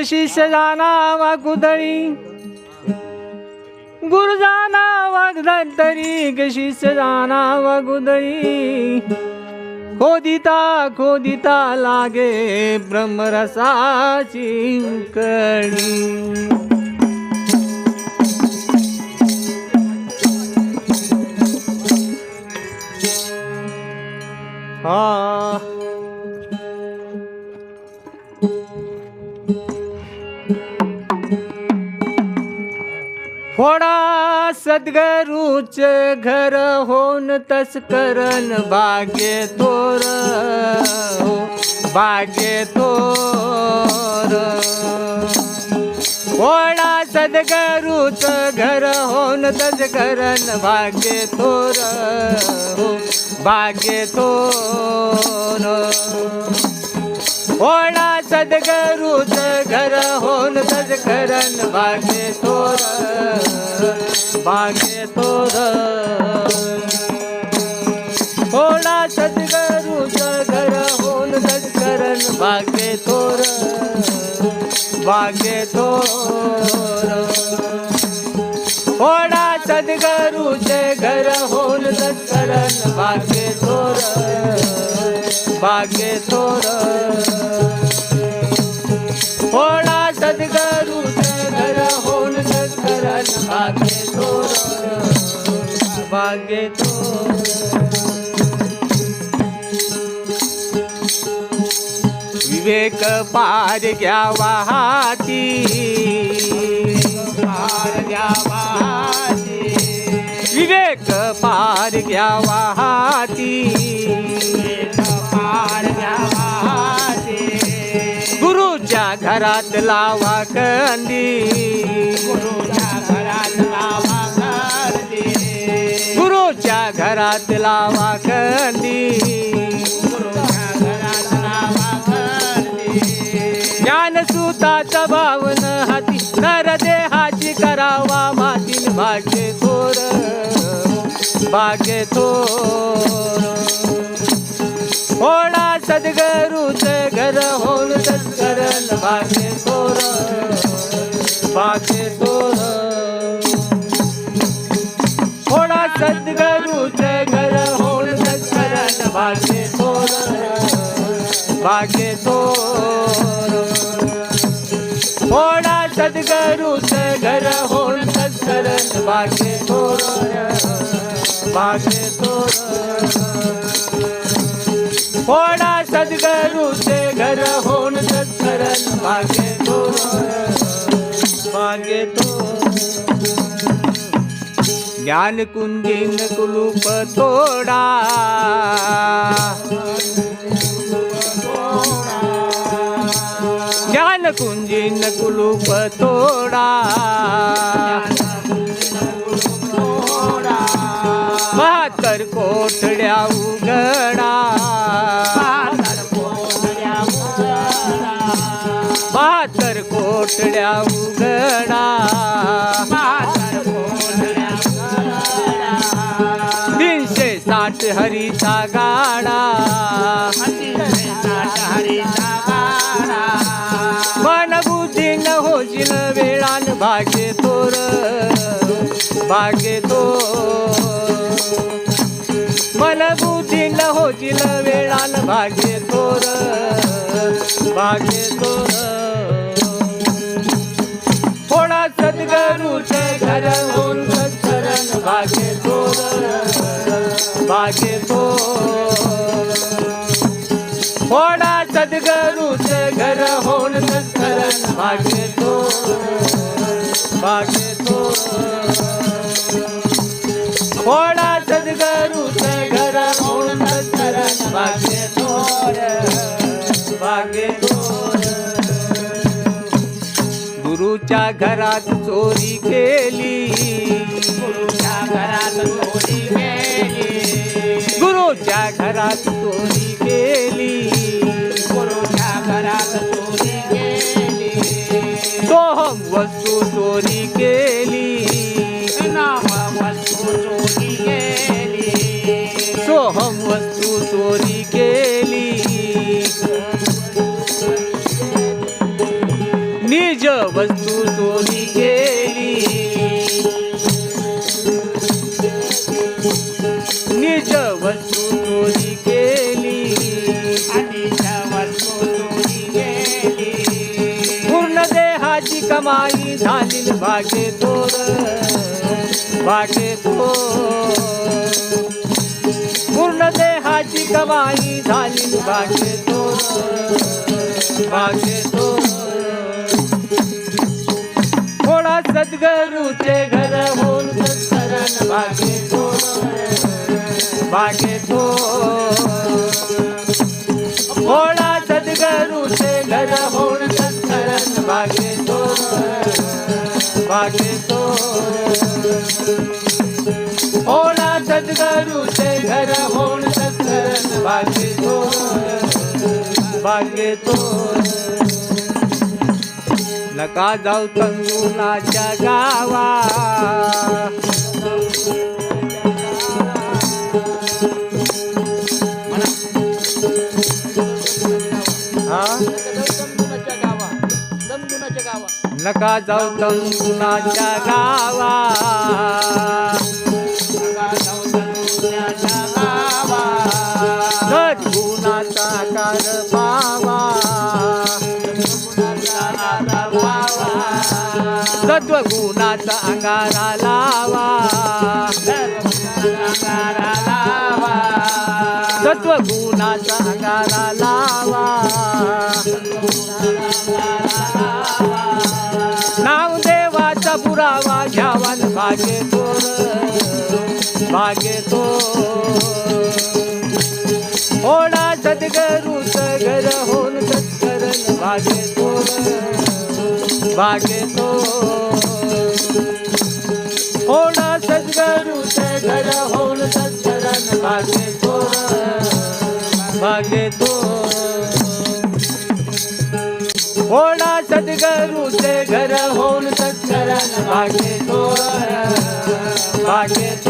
शिष्य जाना वाकुदळी गुरु जाना वागधंतरी शिष्य जाना वाकुदळी खोदिता लागे ब्रह्मरसाची कळी फोडा सद्गुरूच घर होऊन तस्करन भाग्य तोर भाग्य तोर फोडा सद्गुरूच घर होऊन तस्करन भाग्य तोर भाग्य तोर फोडा सद्गुरूच घर होऊन तस्करन भाग्य तोर भाग्य तोर फोडा सद्गुरूच घर होऊन तस्करन भाग्य तोर भाग्य तोर फोडा सद्गुरूच घर होऊन तस्करन भाग्य तोर भाग्य तोर फोडा सद्गुरूच घर होऊन तस्करन भाग्य तोर भाग्य तोर विवेक पार घ्यावा हाती पार घ्यावा हाती विवेक पार घ्यावा हाती पार घ्यावा हाती गुरुच्या घरात लावा कंदी गुरुच्या घरात लावा कंदी गुरुच्या घरात लावा कंदी गुरुच्या घरात लावा कंदी ज्ञानसुताचा भावन हाती नरदेहाची करावा मातीन भाग्य थोर भाग्य थोर फोडा सद्गुरूच घर होऊन तस्करन भाग्य तोर भाग्य तोर फोडा सद्गुरूच घर होऊन तस्करन भाग्य तोर भाग्य तोर फोडा सद्गुरूच घर होऊन तस्करन भाग्य तोर भाग्य तोर फोडा सद्गुरूच घर होऊन तस्करन भाग्य तोर भाग्य तोर ज्ञान कुंजीन कुलूप तोडा ज्ञान कुंजीन कुलूप तोडा बहात्तर कोठड्या उघडा बहात्तर कोठड्या उघडा 360 हरीचा गाडा मन बुद्धी न होशील वेळान भाग्य तोर भाग्य तोर मन बुद्धी न होशील वेळान भाग्य तोर भाग्य तोर फोडा सद्गुरूच घर होऊन तस्करन भाग्य तोर भाग्य तोर फोडा सद्गुरूच घर होऊन तस्करन भाग्य तोर भाग्य तोर फोडा सद्गुरूच घर होऊन तस्करन भाग्य तोर भाग्य तोर गुरुच्या घरात चोरी केली गुरुच्या घरात चोरी केली गुरुच्या घरात चोरी केली गुरुच्या घरात चोरी केली सोहम वस्तू चोरी केली नाम वस्तू चोरी केली सोहम वस्तू चोरी केली वस्तू चोरी केली, निज वस्तू चोरी केली, निज वस्तू चोरी केली. पूर्ण देहाची कमाई झाली भागे थोर, भागे थोर. पूर्ण देहाची कमाई झाली भागे थोर, भागे थोर. थोडा सद्गुरूचे घर होऊन सत्करण भागे थोर, भागे थोर. थोडा सद्गुरूचे घर होऊन सत्करण भागे थोर, भागे थोर. थोडा सद्गुरूचे घर होऊन सत्करण भागे थोर, भागे थोर. नका जाऊ तंगुनाच्या गावा, नका जाऊ तंगुनाच्या गावा, सद्गुणाचा आकार पावा, सत्वगुणाचा अंगारा लावा, सत्वगुणाचा अंगारा लावा. नाव देवाचा पुरावा घ्यावा न भागे थोर, भागे थोर. थोडा सद्गुरूच घर होऊन सत्करण भागे थोर, भागे थोर. थोडा सद्गुरूच घर होऊन सत्करण भागे थोर, भागे थोर. थोडा सद्गुरूचे घर होऊन सत्करण भागे थोर, भागे थोर.